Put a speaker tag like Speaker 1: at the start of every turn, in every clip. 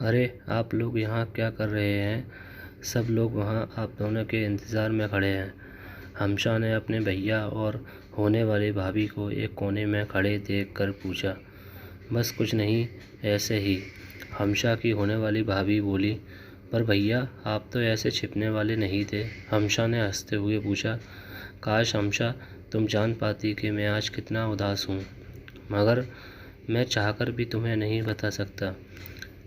Speaker 1: अरे आप लोग यहाँ क्या कर रहे हैं? सब लोग वहाँ आप दोनों के इंतज़ार में खड़े हैं। हमशा ने अपने भैया और होने वाली भाभी को एक कोने में खड़े देख कर पूछा। बस कुछ नहीं, ऐसे ही। हमशा की होने वाली भाभी बोली। पर भैया आप तो ऐसे छिपने वाले नहीं थे। हमशा ने हंसते हुए पूछा। काश हमशा तुम जान पाती कि मैं आज कितना उदास हूँ, मगर मैं चाहकर भी तुम्हें नहीं बता सकता।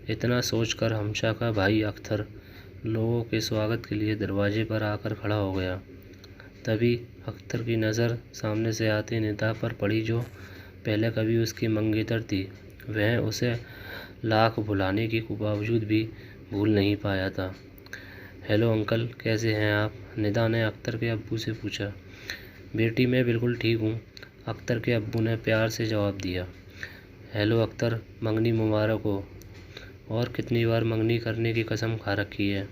Speaker 1: इतना सोचकर हमशा का भाई अख्तर लोगों के स्वागत के लिए दरवाजे पर आकर खड़ा हो गया। तभी अख्तर की नज़र सामने से आती निदा पर पड़ी, जो पहले कभी उसकी मंगेतर थी। वह उसे लाख भुलाने के बावजूद भी भूल नहीं पाया था। हेलो अंकल, कैसे हैं आप? निदा ने अख्तर के अब्बू से पूछा। बेटी मैं बिल्कुल ठीक हूँ, अख्तर के अब्बू ने प्यार से जवाब दिया। हेलो अख्तर, मंगनी मुबारक हो। और कितनी बार मंगनी करने की कसम खा रखी है?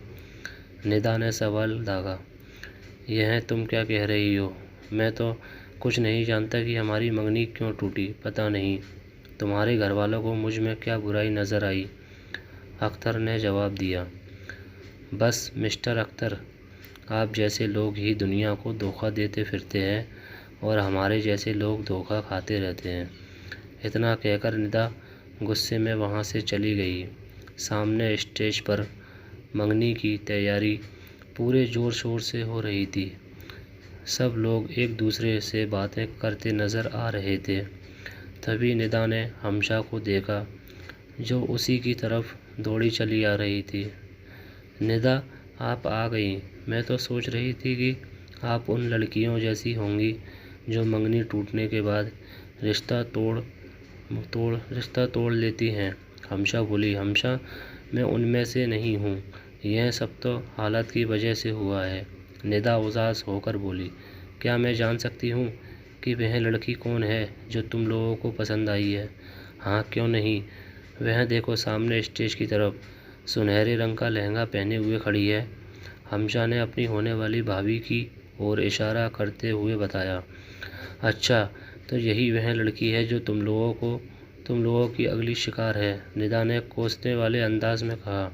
Speaker 1: निदा ने सवाल दागा। यह तुम क्या कह रही हो? मैं तो कुछ नहीं जानता कि हमारी मंगनी क्यों टूटी। पता नहीं तुम्हारे घर वालों को मुझ में क्या बुराई नज़र आई, अख्तर ने जवाब दिया। बस मिस्टर अख्तर, आप जैसे लोग ही दुनिया को धोखा देते फिरते हैं और हमारे जैसे लोग धोखा खाते रहते हैं। इतना कहकर निदा गुस्से में वहाँ से चली गई। सामने स्टेज पर मंगनी की तैयारी पूरे ज़ोर शोर से हो रही थी। सब लोग एक दूसरे से बातें करते नज़र आ रहे थे। तभी निदा ने हमशा को देखा, जो उसी की तरफ दौड़ी चली आ रही थी। निदा, आप आ गई। मैं तो सोच रही थी कि आप उन लड़कियों जैसी होंगी जो मंगनी टूटने के बाद रिश्ता तोड़ लेती हैं। हमशा बोली। हमशा, मैं उनमें से नहीं हूँ। यह सब तो हालत की वजह से हुआ है। निदा उदास होकर बोली। क्या मैं जान सकती हूँ कि वह लड़की कौन है जो तुम लोगों को पसंद आई है? हाँ, क्यों नहीं। वह देखो सामने स्टेज की तरफ सुनहरे रंग का लहंगा पहने हुए खड़ी है। हमशा ने अपनी होने वाली भाभी की ओर इशारा करते हुए बताया। अच्छा, तो यही वह लड़की है जो तुम लोगों की अगली शिकार है, निदा ने कोसने वाले अंदाज में कहा।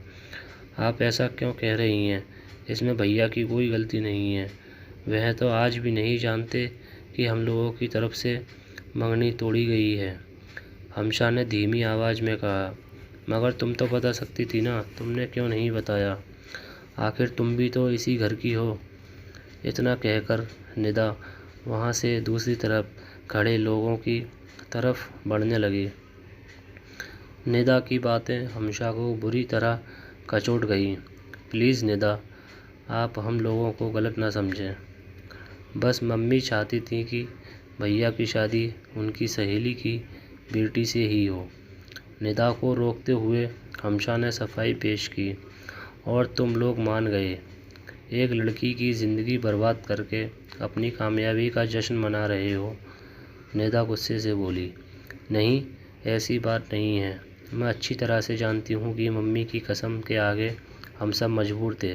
Speaker 1: आप ऐसा क्यों कह रही हैं? इसमें भैया की कोई गलती नहीं है। वह तो आज भी नहीं जानते कि हम लोगों की तरफ से मंगनी तोड़ी गई है, हमशा ने धीमी आवाज़ में कहा। मगर तुम तो बता सकती थी ना, तुमने क्यों नहीं बताया? आखिर तुम भी तो इसी घर की हो। इतना कहकर निदा वहाँ से दूसरी तरफ खड़े लोगों की तरफ बढ़ने लगी। निदा की बातें हमशा को बुरी तरह कचोट गई। प्लीज़ निदा, आप हम लोगों को गलत ना समझें। बस मम्मी चाहती थी कि भैया की शादी उनकी सहेली की बेटी से ही हो। निदा को रोकते हुए हमशा ने सफाई पेश की। और तुम लोग मान गए, एक लड़की की ज़िंदगी बर्बाद करके अपनी कामयाबी का जश्न मना रहे हो। निदा गुस्से से बोली। नहीं, ऐसी बात नहीं है। मैं अच्छी तरह से जानती हूँ कि मम्मी की कसम के आगे हम सब मजबूर थे,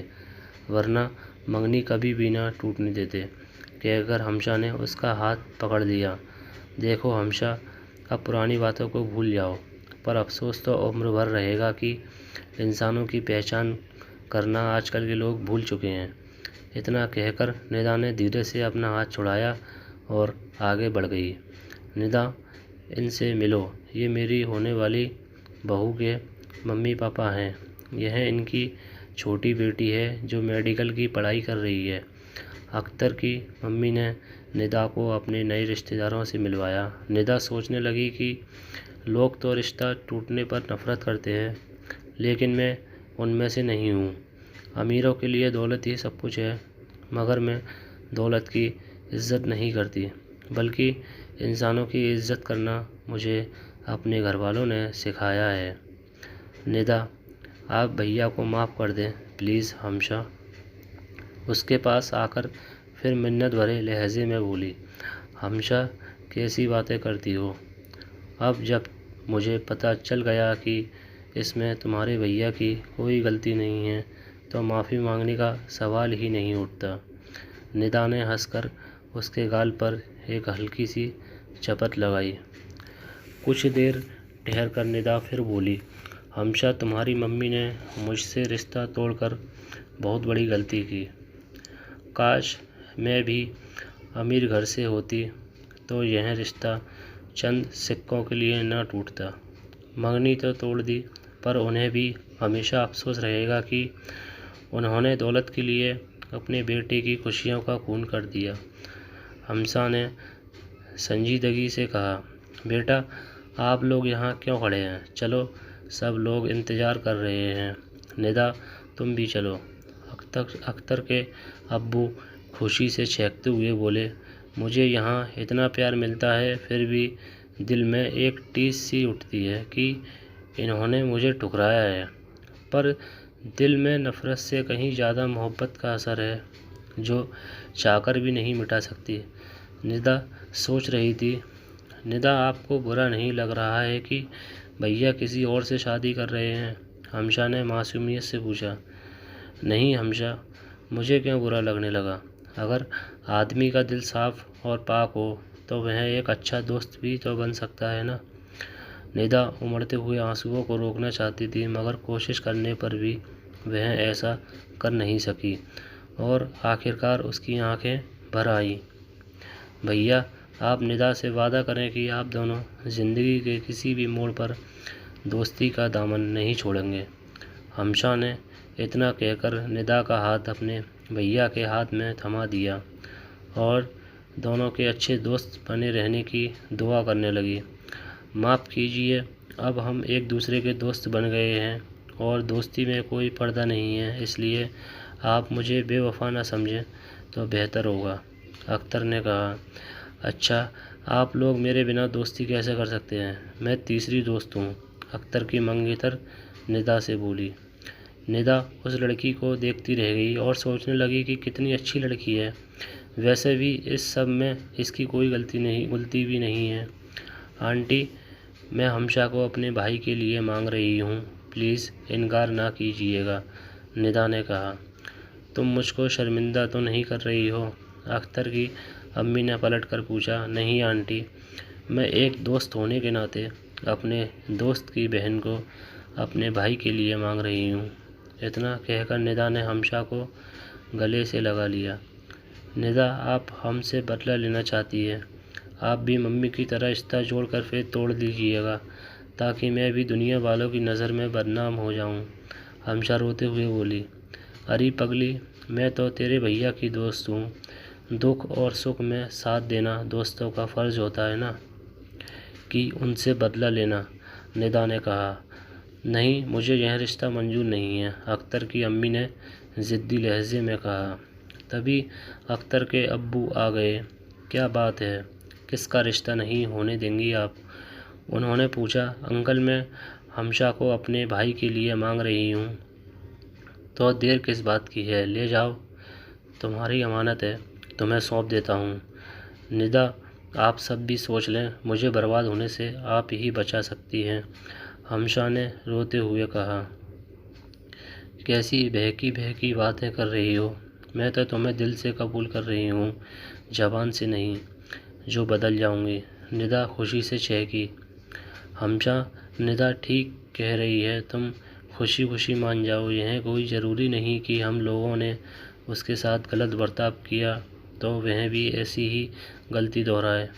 Speaker 1: वरना मंगनी कभी भी ना टूटने देते, कहकर हमशा ने उसका हाथ पकड़ लिया। देखो हमशा, अब पुरानी बातों को भूल जाओ, पर अफसोस तो उम्र भर रहेगा कि इंसानों की पहचान करना आजकल के लोग भूल चुके हैं। इतना कहकर निदा ने धीरे से अपना हाथ छुड़ाया और आगे बढ़ गई। निदा, इनसे मिलो, ये मेरी होने वाली बहू के मम्मी पापा हैं। यह इनकी छोटी बेटी है जो मेडिकल की पढ़ाई कर रही है। अख्तर की मम्मी ने निदा को अपने नए रिश्तेदारों से मिलवाया। निदा सोचने लगी कि लोग तो रिश्ता टूटने पर नफरत करते हैं, लेकिन मैं उनमें से नहीं हूँ। अमीरों के लिए दौलत ही सब कुछ है, मगर मैं दौलत की इज़्ज़त नहीं करती, बल्कि इंसानों की इज़्ज़त करना मुझे अपने घर वालों ने सिखाया है। निदा, आप भैया को माफ़ कर दें प्लीज़। हमशा उसके पास आकर फिर मिन्नत भरे लहजे में बोली। हमशा, कैसी बातें करती हो? अब जब मुझे पता चल गया कि इसमें तुम्हारे भैया की कोई गलती नहीं है, तो माफ़ी मांगने का सवाल ही नहीं उठता। निदा ने हंसकर उसके गाल पर एक हल्की सी चपत लगाई। कुछ देर ठहर कर निदा फिर बोली। हमशा, तुम्हारी मम्मी ने मुझसे रिश्ता तोड़कर बहुत बड़ी गलती की। काश मैं भी अमीर घर से होती तो यह रिश्ता चंद सिक्कों के लिए न टूटता। मंगनी तो तोड़ दी, पर उन्हें भी हमेशा अफसोस रहेगा कि उन्होंने दौलत के लिए अपने बेटे की खुशियों का खून कर दिया। हमशा ने संजीदगी से कहा, बेटा, आप लोग यहाँ क्यों खड़े हैं? चलो, सब लोग इंतज़ार कर रहे हैं। निदा, तुम भी चलो। अख्तर के अब्बू खुशी से चहकते हुए बोले, मुझे यहाँ इतना प्यार मिलता है, फिर भी दिल में एक टीस सी उठती है कि इन्होंने मुझे ठुकराया है। पर दिल में नफ़रत से कहीं ज़्यादा मोहब्बत का असर है, जो चाहकर भी नहीं मिटा सकती। निदा सोच रही थी, निदा, आपको बुरा नहीं लग रहा है कि भैया किसी और से शादी कर रहे हैं? हमशा ने मासूमियत से पूछा। नहीं हमशा, मुझे क्यों बुरा लगने लगा? अगर आदमी का दिल साफ और पाक हो तो वह एक अच्छा दोस्त भी तो बन सकता है ना। निदा उमड़ते हुए आंसुओं को रोकना चाहती थी, मगर कोशिश करने पर भी वह ऐसा कर नहीं सकी और आखिरकार उसकी आंखें भर आईं। भैया, आप निदा से वादा करें कि आप दोनों ज़िंदगी के किसी भी मोड़ पर दोस्ती का दामन नहीं छोड़ेंगे। हमशा ने इतना कहकर निदा का हाथ अपने भैया के हाथ में थमा दिया और दोनों के अच्छे दोस्त बने रहने की दुआ करने लगी। माफ़ कीजिए, अब हम एक दूसरे के दोस्त बन गए हैं और दोस्ती में कोई पर्दा नहीं है, इसलिए आप मुझे बेवफा ना समझें तो बेहतर होगा। अख्तर ने कहा, अच्छा, आप लोग मेरे बिना दोस्ती कैसे कर सकते हैं? मैं तीसरी दोस्त हूँ। अख्तर की मंगेतर निदा से बोली। निदा उस लड़की को देखती रह गई और सोचने लगी कि कितनी अच्छी लड़की है। वैसे भी इस सब में इसकी कोई गलती भी नहीं है। आंटी, मैं हमशा को अपने भाई के लिए मांग रही हूँ, प्लीज़ इनकार ना कीजिएगा। निदा ने कहा। तुम मुझको शर्मिंदा तो नहीं कर रही हो? अख्तर की अम्मी ने पलट कर पूछा। नहीं आंटी, मैं एक दोस्त होने के नाते अपने दोस्त की बहन को अपने भाई के लिए मांग रही हूँ। इतना कहकर निदा ने हमशा को गले से लगा लिया। निदा, आप हमसे बदला लेना चाहती है? आप भी मम्मी की तरह रिश्ता जोड़कर फिर तोड़ दीजिएगा, ताकि मैं भी दुनिया वालों की नज़र में बदनाम हो जाऊं। हमशा रोते हुए बोली, अरे पगली, मैं तो तेरे भैया की दोस्त हूँ। दुख और सुख में साथ देना दोस्तों का फ़र्ज़ होता है ना, कि उनसे बदला लेना। निदा ने कहा, नहीं, मुझे यह रिश्ता मंजूर नहीं है। अख्तर की अम्मी ने ज़िद्दी लहजे में कहा। तभी अख्तर के अब्बू आ गए। क्या बात है, किसका रिश्ता नहीं होने देंगी आप? उन्होंने पूछा। अंकल, मैं हमशा को अपने भाई के लिए मांग रही हूँ। तो देर किस बात की है, ले जाओ, तुम्हारी अमानत है, तुम्हें सौंप देता हूँ। निदा, आप सब भी सोच लें, मुझे बर्बाद होने से आप ही बचा सकती हैं। हमशा ने रोते हुए कहा। कैसी बहकी बहकी बातें कर रही हो? मैं तो तुम्हें दिल से कबूल कर रही हूँ, ज़बान से नहीं, जो बदल जाऊँगी। निदा खुशी से चहकी। हमशा, निदा ठीक कह रही है, तुम खुशी खुशी मान जाओ। यह कोई ज़रूरी नहीं कि हम लोगों ने उसके साथ गलत बर्ताव किया तो वह भी ऐसी ही गलती दोहराए।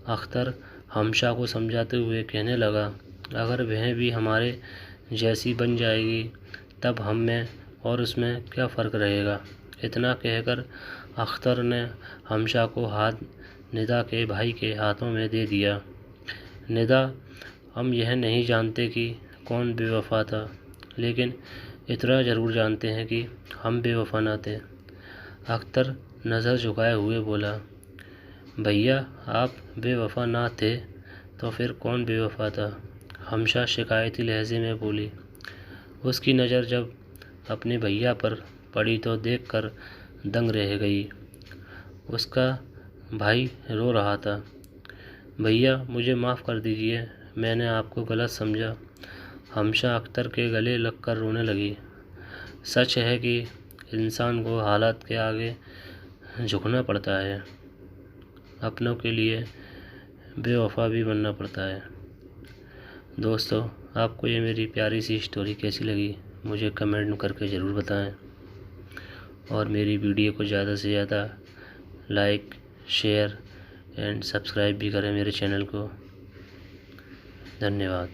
Speaker 1: अख्तर हमशा को समझाते हुए कहने लगा, अगर वह भी हमारे जैसी बन जाएगी तब हम में और उसमें क्या फ़र्क रहेगा। इतना कहकर अख्तर ने हमशा को हाथ निदा के भाई के हाथों में दे दिया। निदा, हम यह नहीं जानते कि कौन बेवफा था, लेकिन इतना ज़रूर जानते हैं कि हम बेवफा ना थे। अख्तर नज़र झुकाए हुए बोला, भैया, आप बेवफा ना थे तो फिर कौन बेवफा था? हमशा शिकायती लहजे में बोली। उसकी नज़र जब अपने भैया पर पड़ी तो देखकर दंग रह गई। उसका भाई रो रहा था। भैया, मुझे माफ़ कर दीजिए, मैंने आपको गलत समझा। हमशा अख्तर के गले लगकर रोने लगी। सच है कि इंसान को हालात के आगे झुकना पड़ता है, अपनों के लिए बेवफा भी बनना पड़ता है। दोस्तों, आपको ये मेरी प्यारी सी स्टोरी कैसी लगी मुझे कमेंट करके ज़रूर बताएं, और मेरी वीडियो को ज़्यादा से ज़्यादा लाइक, शेयर एंड सब्सक्राइब भी करें मेरे चैनल को। धन्यवाद।